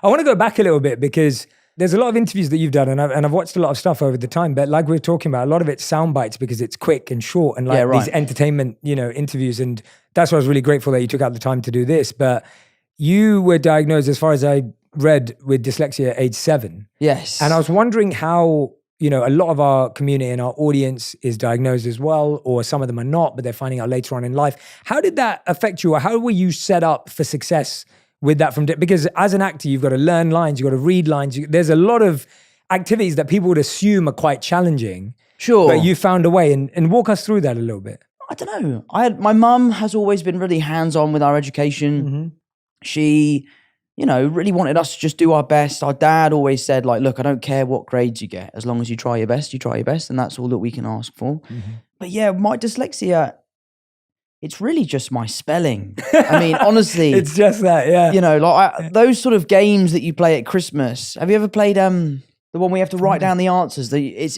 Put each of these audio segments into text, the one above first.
I want to go back a little bit because there's a lot of interviews that you've done, and I've watched a lot of stuff over the time. But like we were talking about, a lot of it's sound bites because it's quick and short, and like these entertainment, interviews. And that's why I was really grateful that you took out the time to do this. But you were diagnosed, as far as I read, with dyslexia at age 7. Yes. And I was wondering how, a lot of our community and our audience is diagnosed as well, or some of them are not, but they're finding out later on in life. How did that affect you, or how were you set up for success with that because as an actor, you've got to learn lines, you've got to read lines. There's a lot of activities that people would assume are quite challenging. Sure. But you found a way, and walk us through that a little bit. I don't know. My mum has always been really hands-on with our education. Mm-hmm. She, really wanted us to just do our best. Our dad always said, like, look, I don't care what grades you get. As long as you try your best, and that's all that we can ask for. Mm-hmm. But yeah, my dyslexia, it's really just my spelling. I mean, honestly. It's just that, yeah. Those sort of games that you play at Christmas. Have you ever played the one where you have to write down the answers? It's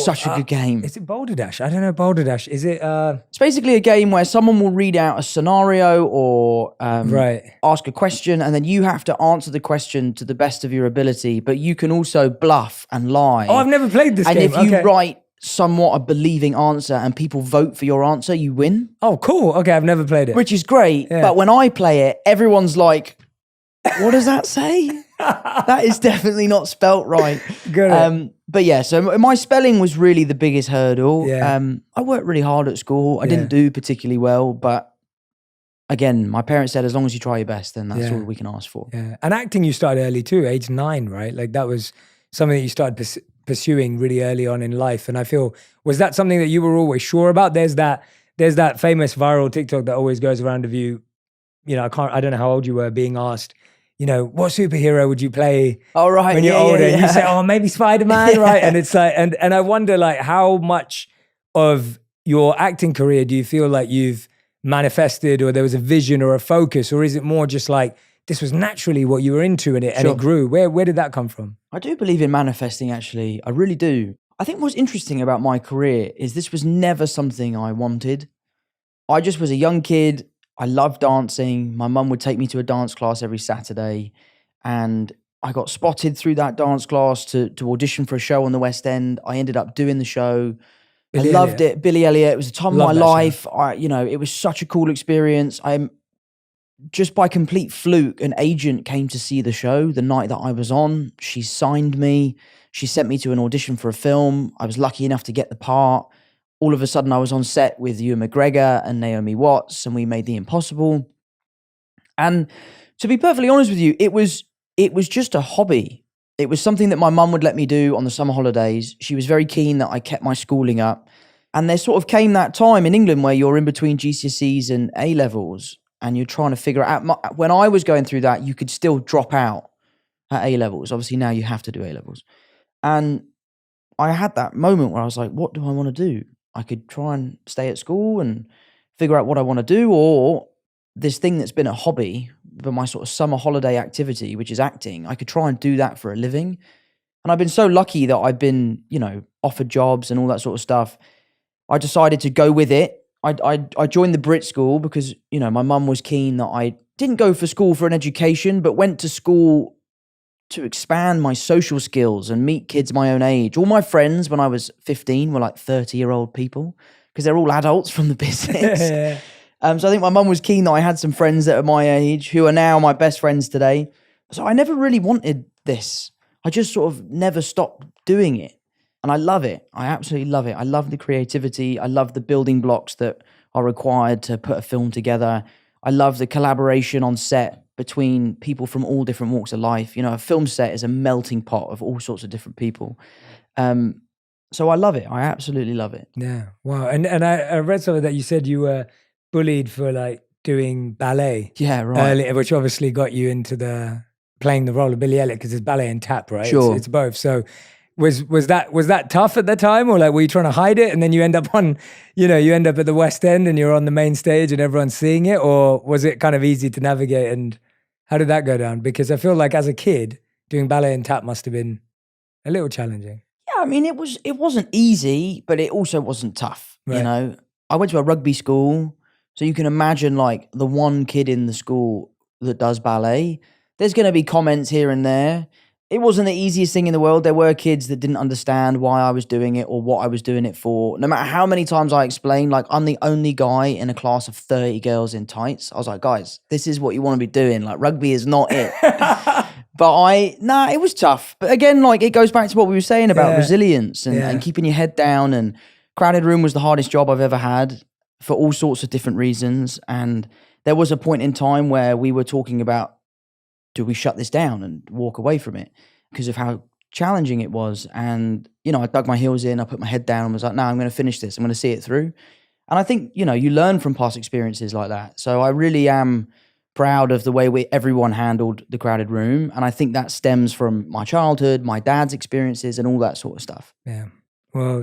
such a good game. Is it Boulder Dash? I don't know Boulder Dash. Is it? It's basically a game where someone will read out a scenario or ask a question, and then you have to answer the question to the best of your ability, but you can also bluff and lie. Oh, I've never played this game. And if you write somewhat a believing answer and people vote for your answer, you win. Oh, cool. Okay, I've never played it. Which is great. Yeah. But when I play it, everyone's like, what does that say? That is definitely not spelt right. Good. But yeah, so my spelling was really the biggest hurdle. Yeah. I worked really hard at school. I didn't do particularly well, but again, my parents said, as long as you try your best, then that's all we can ask for. Yeah. And acting you started early too, age 9, right? Like that was something that you started pursuing really early on in life. And I feel, was that something that you were always sure about? There's that famous viral TikTok that always goes around of you, I don't know how old you were, being asked, what superhero would you play when you're older? And you say, oh, maybe Spider-Man, right? And it's like, and I wonder like how much of your acting career do you feel like you've manifested, or there was a vision or a focus, or is it more just like, this was naturally what you were into and it grew? Where did that come from? I do believe in manifesting, actually. I really do. I think what's interesting about my career is this was never something I wanted. I just was a young kid. I loved dancing. My mum would take me to a dance class every Saturday, and I got spotted through that dance class to audition for a show on the West End. I ended up doing the show. I loved it. Billy Elliot. It was a time of my life. It was such a cool experience. Just by complete fluke, an agent came to see the show the night that I was on. She signed me. She sent me to an audition for a film. I was lucky enough to get the part. All of a sudden, I was on set with Ewan McGregor and Naomi Watts, and we made The Impossible. And to be perfectly honest with you, it was just a hobby. It was something that my mum would let me do on the summer holidays. She was very keen that I kept my schooling up. And there sort of came that time in England where you're in between GCSEs and A-levels, and you're trying to figure out. When I was going through that, you could still drop out at A-levels. Obviously, now you have to do A-levels. And I had that moment where I was like, what do I want to do? I could try and stay at school and figure out what I want to do, or this thing that's been a hobby, but my sort of summer holiday activity, which is acting, I could try and do that for a living. And I've been so lucky that I've been, offered jobs and all that sort of stuff. I decided to go with it. I joined the Brit School because, my mum was keen that I didn't go for school for an education, but went to school to expand my social skills and meet kids my own age. All my friends when I was 15 were like 30-year-old people because they're all adults from the business. So I think my mum was keen that I had some friends that are my age who are now my best friends today. So I never really wanted this. I just sort of never stopped doing it. And I love it. I absolutely love it. I love the creativity. I love the building blocks that are required to put a film together. I love the collaboration on set between people from all different walks of life. A film set is a melting pot of all sorts of different people. So I love it. I absolutely love it. Yeah. Wow. And I read something that you said you were bullied for like doing ballet. Yeah, right. Early, which obviously got you into playing the role of Billy Elliot, because it's ballet and tap, right? Sure. It's both. So was that tough at the time, or like were you trying to hide it and then you end up at the West End and you're on the main stage and everyone's seeing it, or was it kind of easy to navigate? And how did that go down? Because I feel like as a kid doing ballet and tap must have been a little challenging. Yeah, I mean, it wasn't easy, but it also wasn't tough. Right. I went to a rugby school, so you can imagine like the one kid in the school that does ballet. there's going to be comments here and there. It wasn't the easiest thing in the world. There were kids that didn't understand why I was doing it or what I was doing it for. No matter how many times I explained, like, I'm the only guy in a class of 30 girls in tights. I was like, guys, this is what you want to be doing. Like, rugby is not it. But it was tough. But again, like, it goes back to what we were saying about resilience and keeping your head down. And crowded room was the hardest job I've ever had for all sorts of different reasons. And there was a point in time where we were talking about, do we shut this down and walk away from it because of how challenging it was? And, you know, I dug my heels in, I put my head down and was like, no, I'm going to finish this. I'm going to see it through. And I think, you know, you learn from past experiences like that. So I really am proud of the way everyone handled the crowded room. And I think that stems from my childhood, my dad's experiences and all that sort of stuff. Yeah. Well,